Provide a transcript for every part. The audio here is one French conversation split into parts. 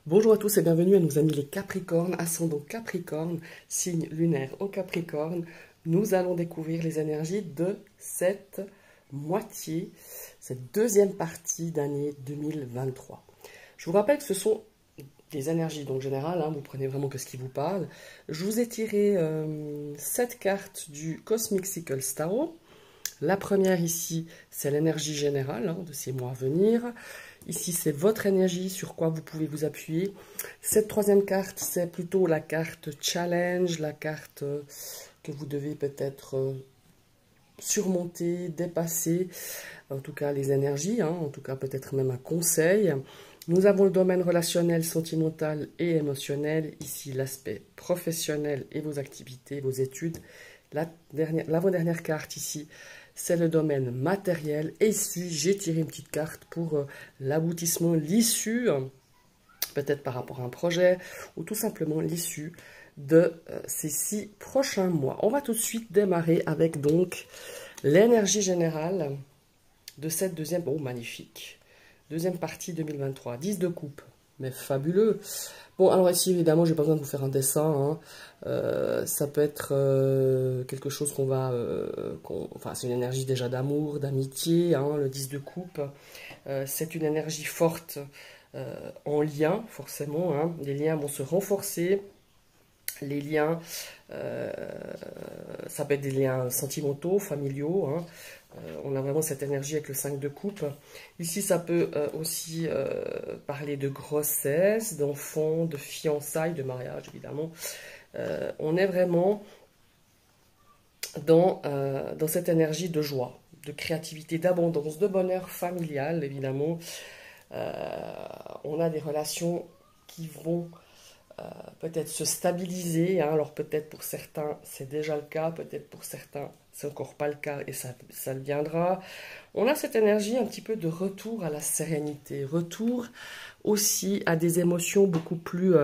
Bonjour à tous et bienvenue à nos amis les Capricornes, ascendant Capricorne, signe lunaire en Capricorne. Nous allons découvrir les énergies de cette moitié, cette deuxième partie d'année 2023. Je vous rappelle que ce sont des énergies donc générales, vous prenez vraiment que ce qui vous parle. Je vous ai tiré 7 cartes du Cosmic Cycle Tarot. La première ici, c'est l'énergie générale de ces mois à venir. Ici, c'est votre énergie, sur quoi vous pouvez vous appuyer. Cette troisième carte, c'est plutôt la carte challenge, la carte que vous devez peut-être surmonter, dépasser. En tout cas, les énergies, en tout cas peut-être même un conseil. Nous avons le domaine relationnel, sentimental et émotionnel. Ici, l'aspect professionnel et vos activités, vos études. L'avant-dernière carte ici, c'est le domaine matériel. Et ici, j'ai tiré une petite carte pour l'aboutissement, l'issue, peut-être par rapport à un projet, ou tout simplement l'issue de ces 6 prochains mois. On va tout de suite démarrer avec donc l'énergie générale de cette deuxième, magnifique, deuxième partie 2023. 10 de coupe, mais fabuleux. Bon, alors ici, évidemment, j'ai pas besoin de vous faire un dessin. Ça peut être quelque chose qu'on va... enfin, c'est une énergie déjà d'amour, d'amitié, le 10 de coupe. C'est une énergie forte en lien, forcément. Les liens vont se renforcer. Les liens, ça peut être des liens sentimentaux, familiaux. On a vraiment cette énergie avec le 5 de coupe. Ici, ça peut aussi parler de grossesse, d'enfants, de fiançailles, de mariage, évidemment. On est vraiment dans cette énergie de joie, de créativité, d'abondance, de bonheur familial, évidemment. On a des relations qui vont peut-être se stabiliser, alors peut-être pour certains c'est déjà le cas, peut-être pour certains c'est encore pas le cas et ça le viendra. On a cette énergie un petit peu de retour à la sérénité, retour aussi à des émotions beaucoup plus...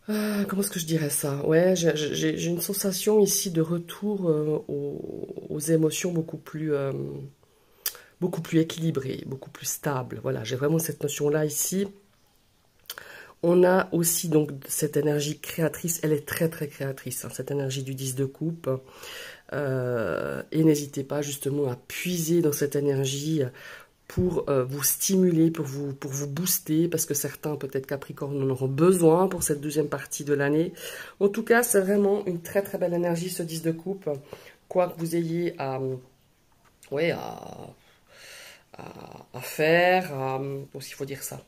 comment est-ce que je dirais ça? Ouais, j'ai une sensation ici de retour aux émotions beaucoup plus équilibrées, beaucoup plus stables. Voilà, j'ai vraiment cette notion-là ici. On a aussi donc cette énergie créatrice, elle est très très créatrice, cette énergie du 10 de coupe. Et n'hésitez pas justement à puiser dans cette énergie pour vous stimuler, pour vous booster, parce que certains, peut-être Capricorne, en auront besoin pour cette deuxième partie de l'année. En tout cas, c'est vraiment une très très belle énergie, ce 10 de coupe. Quoi que vous ayez à faire, il faut dire ça.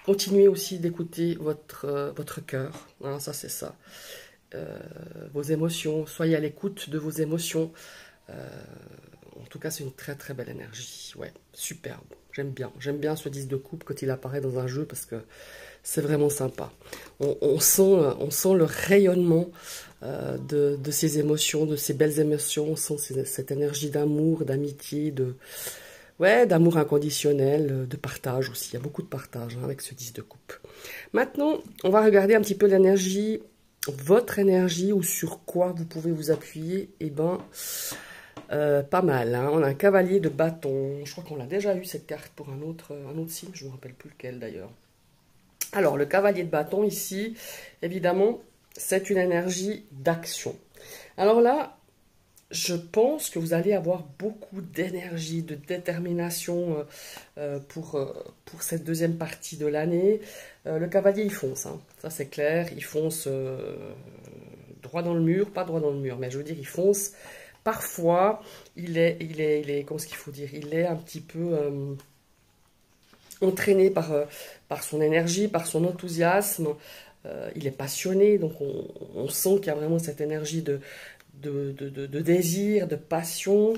Continuez aussi d'écouter votre cœur, ça c'est ça. Vos émotions, soyez à l'écoute de vos émotions. En tout cas, c'est une très très belle énergie. Ouais, superbe. J'aime bien ce 10 de coupe quand il apparaît dans un jeu parce que c'est vraiment sympa. On sent le rayonnement de ces émotions, de ces belles émotions. On sent cette énergie d'amour, d'amitié, d'amour inconditionnel, de partage aussi. Il y a beaucoup de partage avec ce 10 de coupe. Maintenant, on va regarder un petit peu l'énergie, votre énergie ou sur quoi vous pouvez vous appuyer. Eh ben, pas mal. On a un cavalier de bâton. Je crois qu'on l'a déjà eu cette carte pour un autre signe. Je ne me rappelle plus lequel d'ailleurs. Alors, le cavalier de bâton ici, évidemment, c'est une énergie d'action. Alors là, je pense que vous allez avoir beaucoup d'énergie, de détermination pour cette deuxième partie de l'année. Le cavalier, il fonce, ça c'est clair. Il fonce droit dans le mur, pas droit dans le mur, mais je veux dire, il fonce. Parfois, il est comment est-ce qu'il faut dire? Il est un petit peu entraîné par son énergie, par son enthousiasme. Il est passionné, donc on sent qu'il y a vraiment cette énergie de désir, de passion.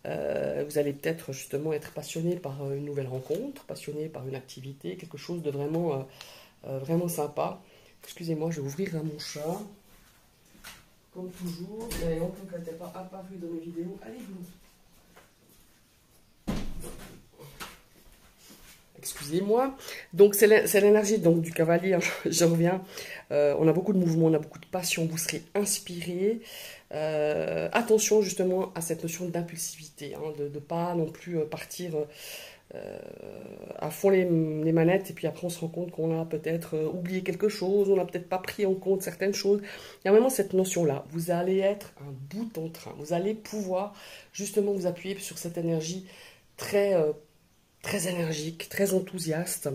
Vous allez peut-être justement être passionné par une nouvelle rencontre, passionné par une activité, quelque chose de vraiment, vraiment sympa. Excusez-moi, je vais ouvrir mon chat. Comme toujours, il y a longtemps qu'elle n'était pas apparue dans mes vidéos. Allez-vous. Excusez-moi. Donc, c'est l'énergie du cavalier, je reviens. On a beaucoup de mouvement, on a beaucoup de passion, vous serez inspiré. Attention justement à cette notion d'impulsivité, de ne pas non plus partir à fond les manettes et puis après on se rend compte qu'on a peut-être oublié quelque chose, on n'a peut-être pas pris en compte certaines choses. Il y a vraiment cette notion-là. Vous allez être un bout en train. Vous allez pouvoir justement vous appuyer sur cette énergie très, très énergique, très enthousiaste.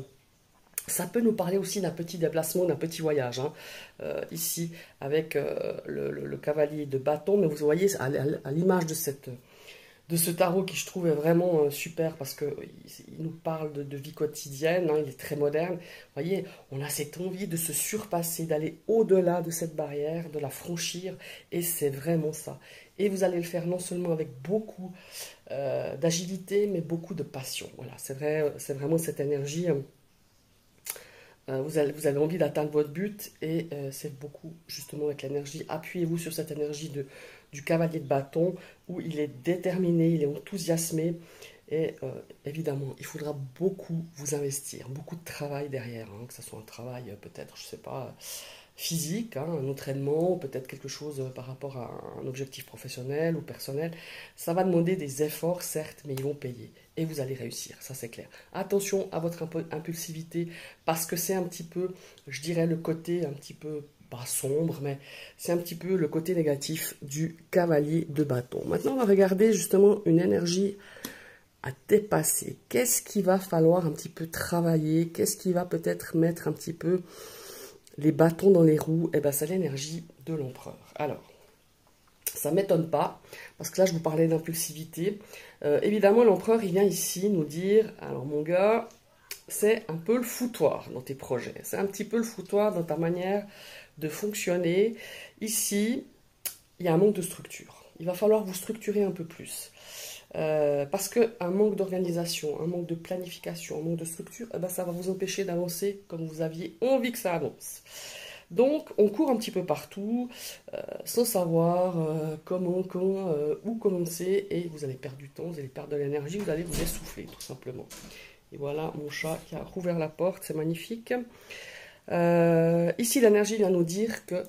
Ça peut nous parler aussi d'un petit déplacement, d'un petit voyage, hein. Ici avec le cavalier de bâton, mais vous voyez à l'image de ce tarot qui je trouve est vraiment super parce qu'il nous parle de vie quotidienne, hein, il est très moderne. Vous voyez, on a cette envie de se surpasser, d'aller au-delà de cette barrière, de la franchir, et c'est vraiment ça. Et vous allez le faire non seulement avec beaucoup d'agilité, mais beaucoup de passion. Voilà, c'est vrai, c'est vraiment cette énergie. Vous avez envie d'atteindre votre but et c'est beaucoup justement avec l'énergie. Appuyez-vous sur cette énergie du cavalier de bâton où il est déterminé, il est enthousiasmé et évidemment il faudra beaucoup vous investir, beaucoup de travail derrière, hein, que ce soit un travail peut-être, je sais pas, physique, hein, un entraînement, peut-être quelque chose par rapport à un objectif professionnel ou personnel. Ça va demander des efforts, certes, mais ils vont payer. Et vous allez réussir, ça c'est clair. Attention à votre impulsivité, parce que c'est un petit peu, je dirais, le côté un petit peu, pas sombre, mais c'est un petit peu le côté négatif du cavalier de bâton. Maintenant, on va regarder justement une énergie à dépasser. Qu'est-ce qu'il va falloir un petit peu travailler? Qu'est-ce qui va peut-être mettre un petit peu les bâtons dans les roues? Eh bien, c'est l'énergie de l'empereur. Alors, ça ne m'étonne pas, parce que là, je vous parlais d'impulsivité. Évidemment, l'empereur, il vient ici nous dire, alors mon gars, c'est un peu le foutoir dans tes projets. C'est un petit peu le foutoir dans ta manière de fonctionner. Ici, il y a un manque de structure. Il va falloir vous structurer un peu plus. Parce qu'un manque d'organisation, un manque de planification, un manque de structure, eh ben, ça va vous empêcher d'avancer comme vous aviez envie que ça avance. Donc, on court un petit peu partout, sans savoir comment, quand, où commencer, et vous allez perdre du temps, vous allez perdre de l'énergie, vous allez vous essouffler, tout simplement. Et voilà mon chat qui a rouvert la porte, c'est magnifique. Ici, l'énergie vient nous dire que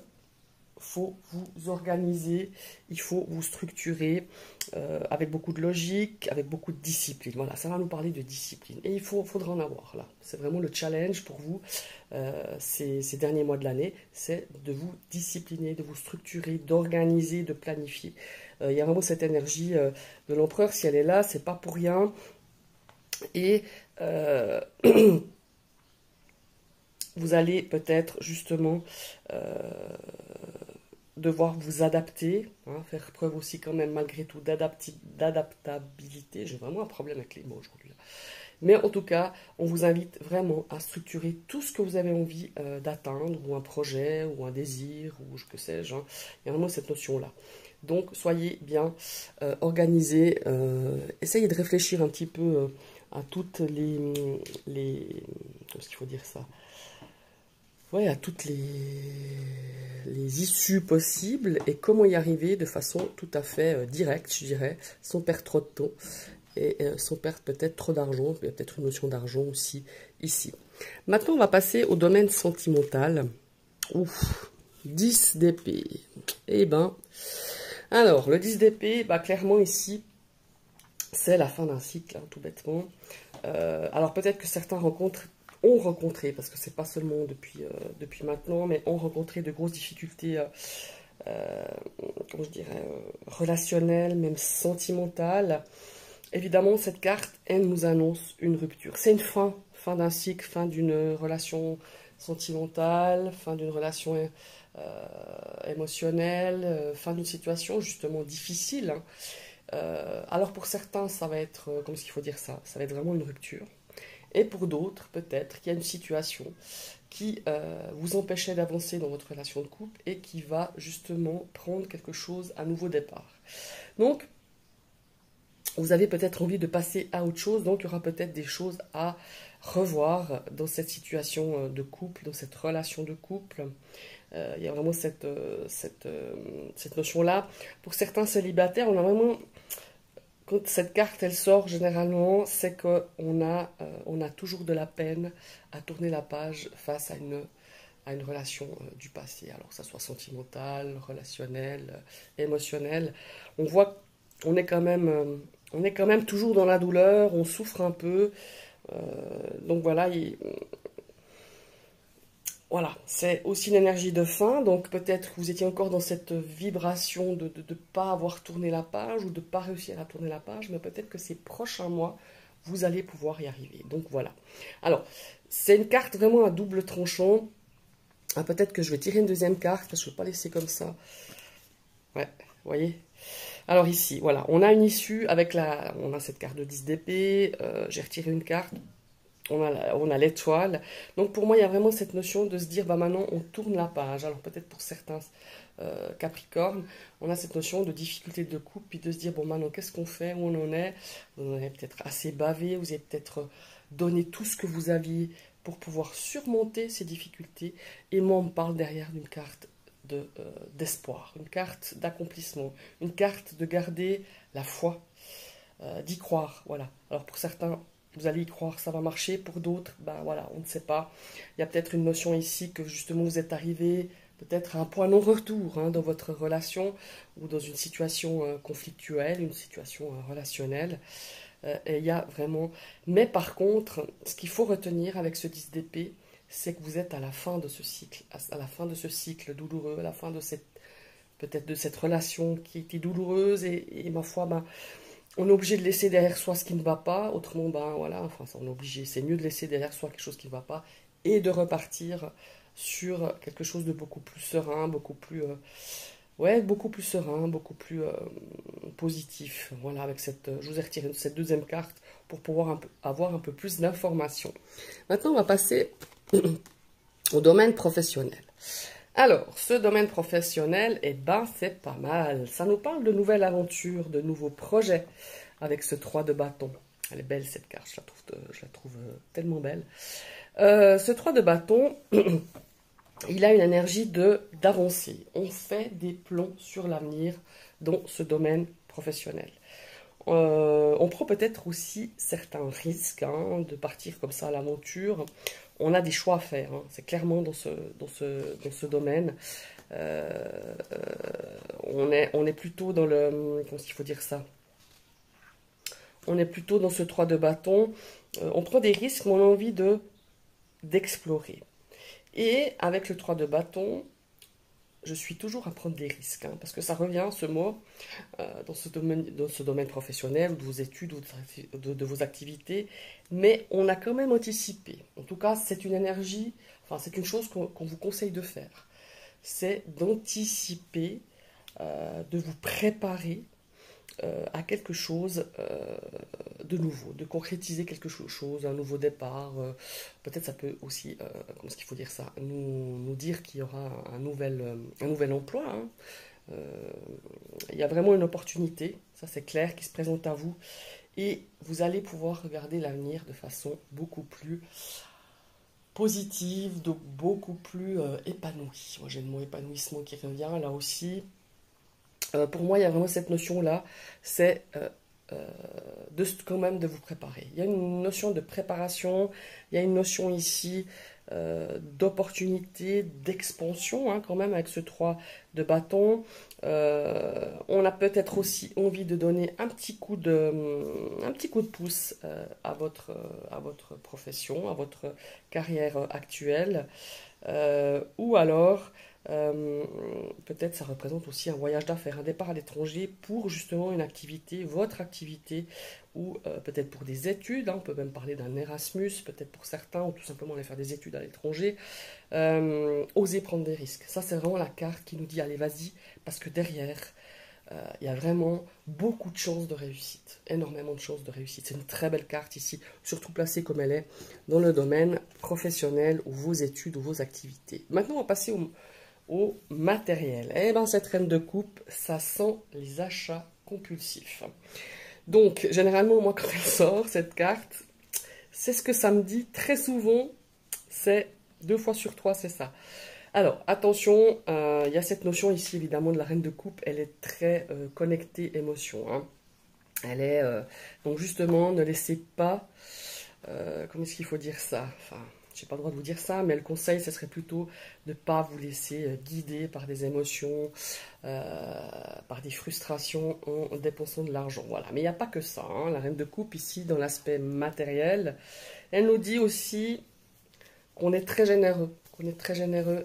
faut vous organiser, il faut vous structurer avec beaucoup de logique, avec beaucoup de discipline. Voilà, ça va nous parler de discipline. Et faudra en avoir là. C'est vraiment le challenge pour vous ces derniers mois de l'année, c'est de vous discipliner, de vous structurer, d'organiser, de planifier. Il y a vraiment cette énergie de l'empereur, si elle est là, c'est pas pour rien. Et vous allez peut-être justement devoir vous adapter, hein, faire preuve aussi quand même malgré tout d'adaptabilité. J'ai vraiment un problème avec les mots aujourd'hui. Mais en tout cas, on vous invite vraiment à structurer tout ce que vous avez envie d'atteindre, ou un projet, ou un désir, ou que sais-je. Hein. Il y a vraiment cette notion-là. Donc, soyez bien organisés. Essayez de réfléchir un petit peu à toutes les comment est-ce qu'il faut dire ça? Ouais, à toutes les issues possibles et comment y arriver de façon tout à fait directe, je dirais, sans perdre trop de temps et sans perdre peut-être trop d'argent. Il y a peut-être une notion d'argent aussi ici. Maintenant, on va passer au domaine sentimental. Ouf, 10 d'épée. Eh ben, alors, le 10 d'épée, bah, clairement ici, c'est la fin d'un cycle, hein, tout bêtement. Alors, peut-être que certains ont rencontré, parce que c'est pas seulement depuis maintenant, mais ont rencontré de grosses difficultés, comment je dirais, relationnelles, même sentimentales. Évidemment, cette carte, elle nous annonce une rupture. C'est une fin d'un cycle, fin d'une relation sentimentale, fin d'une relation émotionnelle, fin d'une situation justement difficile. Hein. Alors pour certains, ça va être, comment est-ce qu'il faut dire ça? Ça va être vraiment une rupture. Et pour d'autres, peut-être qu'il y a une situation qui vous empêchait d'avancer dans votre relation de couple et qui va justement prendre quelque chose à nouveau départ. Donc, vous avez peut-être envie de passer à autre chose, donc il y aura peut-être des choses à revoir dans cette situation de couple, dans cette relation de couple. Il y a vraiment cette notion-là. Pour certains célibataires, on a vraiment... Quand cette carte, elle sort, généralement, c'est qu'on a toujours de la peine à tourner la page face à une relation du passé. Alors que ça soit sentimentale, relationnelle, émotionnelle. On voit qu'on est quand même toujours dans la douleur, on souffre un peu, Donc voilà, voilà, c'est aussi une énergie de fin, donc peut-être que vous étiez encore dans cette vibration de ne pas avoir tourné la page ou de ne pas réussir à tourner la page, mais peut-être que ces prochains mois, vous allez pouvoir y arriver. Donc voilà. Alors, c'est une carte vraiment à double tranchant. Ah, peut-être que je vais tirer une deuxième carte, parce que je ne vais pas laisser comme ça. Ouais, vous voyez? Alors ici, voilà, on a une issue avec on a cette carte de 10 d'épée, j'ai retiré une carte. On a l'étoile. Donc pour moi, il y a vraiment cette notion de se dire, bah maintenant, on tourne la page. Alors peut-être pour certains Capricornes, on a cette notion de difficulté de couple, puis de se dire, bon maintenant, qu'est-ce qu'on fait, où on en est? Vous en avez peut-être assez bavé, vous avez peut-être donné tout ce que vous aviez pour pouvoir surmonter ces difficultés. Et moi, on me parle derrière d'une carte d'espoir, une carte d'accomplissement, une carte de garder la foi, d'y croire. Voilà. Alors pour certains, vous allez y croire, ça va marcher. Pour d'autres, ben voilà, on ne sait pas. Il y a peut-être une notion ici que justement vous êtes arrivé peut-être à un point non-retour dans votre relation ou dans une situation conflictuelle, une situation relationnelle. Et il y a vraiment... Mais par contre, ce qu'il faut retenir avec ce 10 d'épée, c'est que vous êtes à la fin de ce cycle, à la fin de ce cycle douloureux, à la fin de peut-être de cette relation qui était douloureuse et ma foi, ben, on est obligé de laisser derrière soi ce qui ne va pas, autrement, ben voilà, enfin, on est obligé, c'est mieux de laisser derrière soi quelque chose qui ne va pas et de repartir sur quelque chose de beaucoup plus serein, beaucoup plus, ouais, beaucoup plus serein, beaucoup plus positif. Voilà, avec je vous ai retiré cette deuxième carte pour pouvoir avoir un peu plus d'informations. Maintenant, on va passer au domaine professionnel. Alors, ce domaine professionnel, eh ben, c'est pas mal. Ça nous parle de nouvelles aventures, de nouveaux projets avec ce 3 de bâton. Elle est belle cette carte, je la trouve tellement belle. Ce 3 de bâton, il a une énergie d'avancer. On fait des plans sur l'avenir dans ce domaine professionnel. On prend peut-être aussi certains risques de partir comme ça à l'aventure. On a des choix à faire, c'est clairement dans ce domaine. On est plutôt dans le... Comment est-ce qu'il faut dire ça? On est plutôt dans ce 3 de bâton. On prend des risques, mais on a envie d'explorer. Et avec le 3 de bâton, je suis toujours à prendre des risques, parce que ça revient, ce mot, dans ce domaine professionnel, de vos études, ou de vos activités, mais on a quand même anticipé. En tout cas, c'est une énergie, enfin, c'est une chose qu'on vous conseille de faire. C'est d'anticiper, de vous préparer à quelque chose de nouveau, de concrétiser quelque chose, un nouveau départ. Peut-être ça peut aussi, comment est-ce qu'il faut dire ça, nous dire qu'il y aura un nouvel emploi. Il y a vraiment une opportunité, ça c'est clair, qui se présente à vous. Et vous allez pouvoir regarder l'avenir de façon beaucoup plus positive, beaucoup plus épanouie. Moi j'ai le mot épanouissement qui revient là aussi. Pour moi, il y a vraiment cette notion-là, c'est quand même de vous préparer. Il y a une notion de préparation, il y a une notion ici d'opportunité, d'expansion, quand même, avec ce 3 de bâton. On a peut-être aussi envie de donner un petit coup de pouce à votre profession, à votre carrière actuelle. Ou alors... peut-être ça représente aussi un voyage d'affaires, un départ à l'étranger pour justement une activité, votre activité, ou peut-être pour des études, on peut même parler d'un Erasmus, peut-être pour certains, ou tout simplement aller faire des études à l'étranger. Oser prendre des risques. Ça, c'est vraiment la carte qui nous dit, allez, vas-y, parce que derrière, il y a vraiment beaucoup de chances de réussite, énormément de chances de réussite. C'est une très belle carte ici, surtout placée comme elle est dans le domaine professionnel, ou vos études, ou vos activités. Maintenant, on va passer au matériel. Eh bien, cette reine de coupe, ça sent les achats compulsifs. Donc, généralement, moi, quand elle sort, cette carte, c'est ce que ça me dit très souvent, c'est 2 fois sur 3, c'est ça. Alors, attention, il y a cette notion ici, évidemment, de la reine de coupe, elle est très connectée émotion. Elle est, donc justement, ne laissez pas, comment est-ce qu'il faut dire ça? Enfin, je n'ai pas le droit de vous dire ça, mais le conseil, ce serait plutôt de ne pas vous laisser guider par des émotions, par des frustrations en dépensant de l'argent. Voilà. Mais il n'y a pas que ça. La reine de coupe, ici, dans l'aspect matériel, Elle nous dit aussi qu'on est très généreux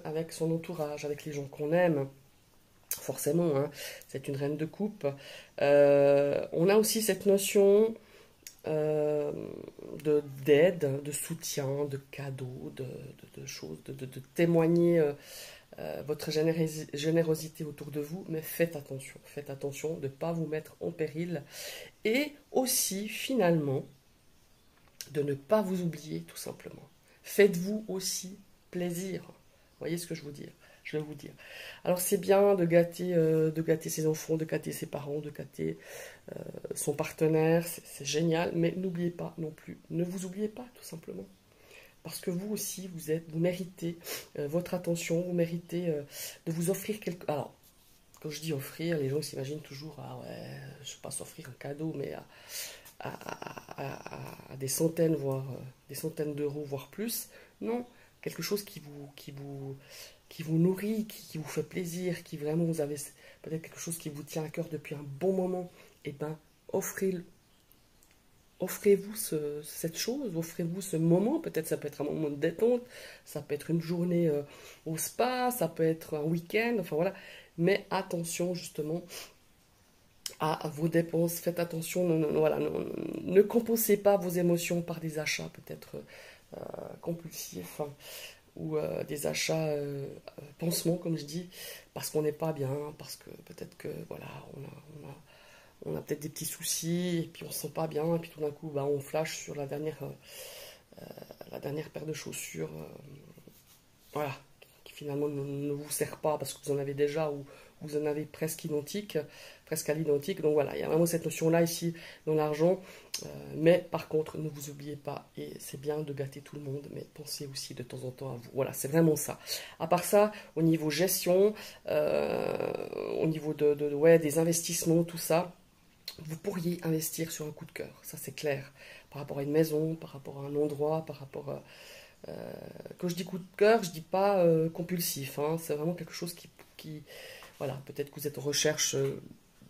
avec son entourage, avec les gens qu'on aime. Forcément, hein, c'est une reine de coupe. On a aussi cette notion d'aide, de soutien, de cadeaux, de choses, de témoigner votre générosité autour de vous, mais faites attention de ne pas vous mettre en péril et aussi finalement de ne pas vous oublier tout simplement. Faites-vous aussi plaisir. Vous voyez ce que je veux dire? Je vais vous dire. Alors c'est bien de gâter ses enfants, de gâter ses parents, de gâter son partenaire, c'est génial, mais n'oubliez pas non plus, ne vous oubliez pas tout simplement. Parce que vous aussi, vous méritez votre attention, vous méritez de vous offrir quelque... Alors, quand je dis offrir, les gens s'imaginent toujours, ah ouais, je ne sais pas s'offrir un cadeau, mais à des centaines, voire des centaines d'euros, voire plus. Non, quelque chose qui vous nourrit, qui vous fait plaisir, qui vraiment vous avez peut-être quelque chose qui vous tient à cœur depuis un bon moment. Eh bien, offrez-vous cette chose, offrez-vous ce moment. Peut-être ça peut être un moment de détente, ça peut être une journée au spa, ça peut être un week-end, enfin voilà. Mais attention justement à vos dépenses, faites attention, voilà, ne compensez pas vos émotions par des achats peut-être compulsifs, hein, ou des achats pansements comme je dis, parce qu'on n'est pas bien, parce que peut-être que voilà, on a peut-être des petits soucis, et puis on se sent pas bien, et puis tout d'un coup bah, on flash sur la dernière paire de chaussures, voilà, qui finalement ne vous sert pas parce que vous en avez déjà, ou vous en avez presque à l'identique. Donc voilà, il y a vraiment cette notion-là ici dans l'argent. Mais par contre, ne vous oubliez pas, et c'est bien de gâter tout le monde, mais pensez aussi de temps en temps à vous. Voilà, c'est vraiment ça. À part ça, au niveau gestion, au niveau ouais, des investissements, tout ça, vous pourriez investir sur un coup de cœur, ça c'est clair. Par rapport à une maison, par rapport à un endroit, par rapport à... quand je dis coup de cœur, je dis pas compulsif, hein, c'est vraiment quelque chose voilà, peut-être que vous êtes en recherche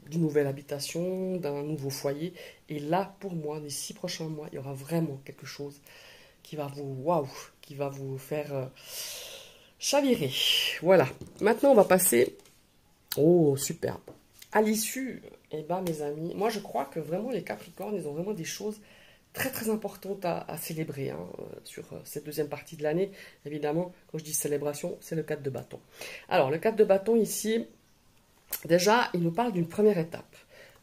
d'une nouvelle habitation, d'un nouveau foyer, et là, pour moi, les 6 prochains mois, il y aura vraiment quelque chose qui va qui va vous faire chavirer. Voilà, maintenant on va passer, oh superbe, à l'issue. Eh ben mes amis, moi je crois que vraiment les Capricornes, ils ont vraiment des choses très très importante à célébrer, hein, sur cette deuxième partie de l'année. Évidemment, quand je dis célébration, c'est le 4 de bâton. Alors, le 4 de bâton ici, déjà, il nous parle d'une première étape.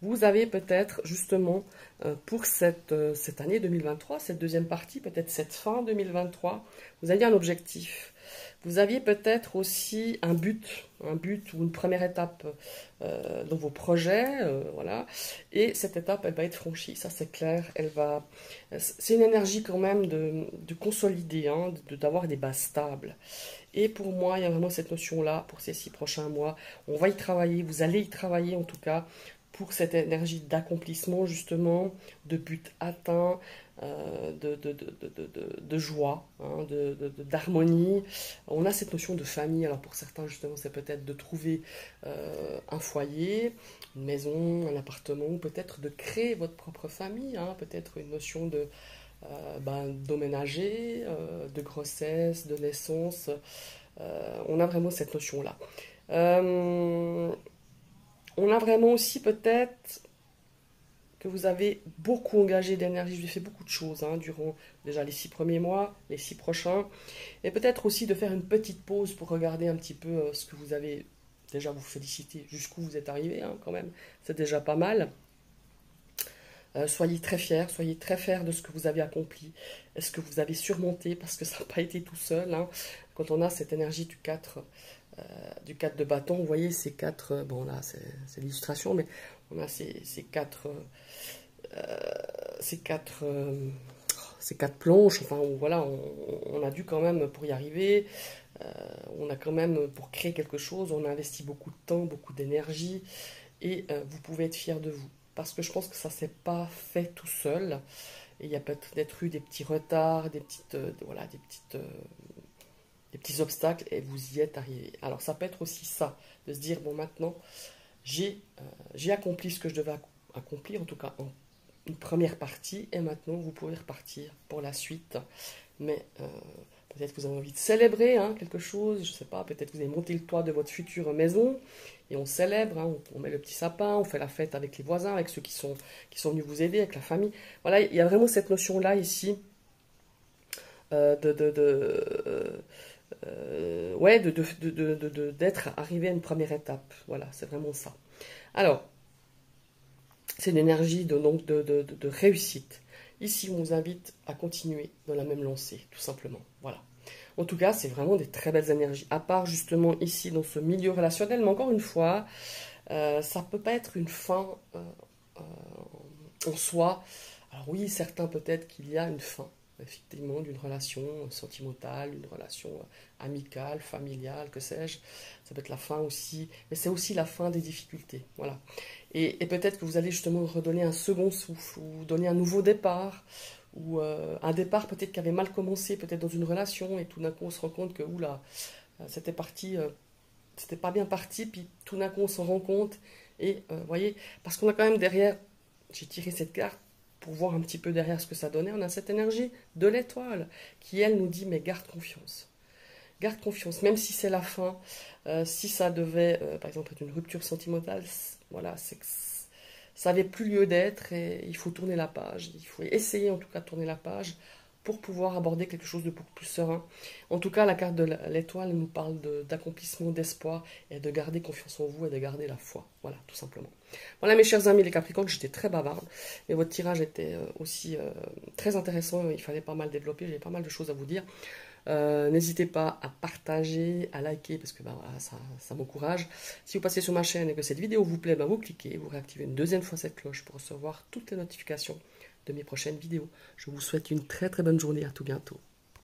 Vous avez peut-être justement pour cette année 2023, cette deuxième partie, peut-être cette fin 2023, vous aviez un objectif. Vous aviez peut-être aussi un but ou une première étape dans vos projets, voilà. Et cette étape, elle va être franchie, ça c'est clair. C'est une énergie quand même de consolider, hein, d'avoir des bases stables. Et pour moi, il y a vraiment cette notion-là pour ces 6 prochains mois. On va y travailler, vous allez y travailler en tout cas, pour cette énergie d'accomplissement justement, de but atteint, de joie, hein, d'harmonie. On a cette notion de famille. Alors pour certains justement, c'est peut-être de trouver un foyer, une maison, un appartement, ou peut-être de créer votre propre famille, hein, peut-être une notion d'emménager, de grossesse, de naissance. On a vraiment cette notion-là. On a vraiment aussi peut-être que vous avez beaucoup engagé d'énergie, vous avez fait beaucoup de choses, hein, durant déjà les 6 premiers mois, les 6 prochains, et peut-être aussi de faire une petite pause pour regarder un petit peu ce que vous avez, déjà vous féliciter jusqu'où vous êtes arrivé, hein, quand même, c'est déjà pas mal. Soyez très fiers de ce que vous avez accompli, est-ce que vous avez surmonté, parce que ça n'a pas été tout seul, hein. Quand on a cette énergie du 4 de bâton, vous voyez ces 4, bon là c'est l'illustration, mais on a ces 4 planches, enfin voilà, on a dû quand même pour y arriver, on a quand même pour créer quelque chose, on a investi beaucoup de temps, beaucoup d'énergie, et vous pouvez être fiers de vous. Parce que je pense que ça ne s'est pas fait tout seul. Et il y a peut-être eu des petits retards, des petits obstacles, et vous y êtes arrivé. Alors ça peut être aussi ça, de se dire, bon maintenant, j'ai accompli ce que je devais accomplir, en tout cas une première partie et maintenant vous pouvez repartir pour la suite. Mais peut-être que vous avez envie de célébrer hein, quelque chose, je ne sais pas, peut-être que vous avez monté le toit de votre future maison et on célèbre, hein, on met le petit sapin, on fait la fête avec les voisins, avec ceux qui sont venus vous aider, avec la famille. Voilà, il y a vraiment cette notion-là ici ouais, d'être arrivé à une première étape. Voilà, c'est vraiment ça. Alors, c'est une énergie donc de réussite. Ici, on vous invite à continuer dans la même lancée, tout simplement. Voilà. En tout cas, c'est vraiment des très belles énergies. À part justement ici, dans ce milieu relationnel, mais encore une fois, ça ne peut pas être une fin en soi. Alors oui, certains peut-être qu'il y a une fin, effectivement, d'une relation sentimentale, d'une relation amicale, familiale, que sais-je. Ça peut être la fin aussi, mais c'est aussi la fin des difficultés. Voilà. Et peut-être que vous allez justement redonner un second souffle, ou donner un nouveau départ, ou un départ peut-être qui avait mal commencé, peut-être dans une relation, et tout d'un coup on se rend compte que, oula, c'était parti, c'était pas bien parti, puis tout d'un coup on s'en rend compte, et voyez, parce qu'on a quand même derrière, j'ai tiré cette carte, pour voir un petit peu derrière ce que ça donnait, on a cette énergie de l'étoile, qui elle nous dit, mais garde confiance. Garde confiance, même si c'est la fin, si ça devait, par exemple, être une rupture sentimentale, voilà, c'est que ça n'avait plus lieu d'être et il faut tourner la page. Il faut essayer en tout cas de tourner la page pour pouvoir aborder quelque chose de beaucoup plus serein. En tout cas, la carte de l'étoile nous parle d'accomplissement, d'espoir et de garder confiance en vous et de garder la foi. Voilà, tout simplement. Voilà mes chers amis les Capricornes, j'étais très bavarde, mais votre tirage était aussi très intéressant, il fallait pas mal développer, j'avais pas mal de choses à vous dire. N'hésitez pas à partager, à liker, parce que bah, voilà, ça m'encourage. Si vous passez sur ma chaîne et que cette vidéo vous plaît, bah, vous cliquez, vous réactivez une deuxième fois cette cloche pour recevoir toutes les notifications de mes prochaines vidéos. Je vous souhaite une très très bonne journée, à tout bientôt.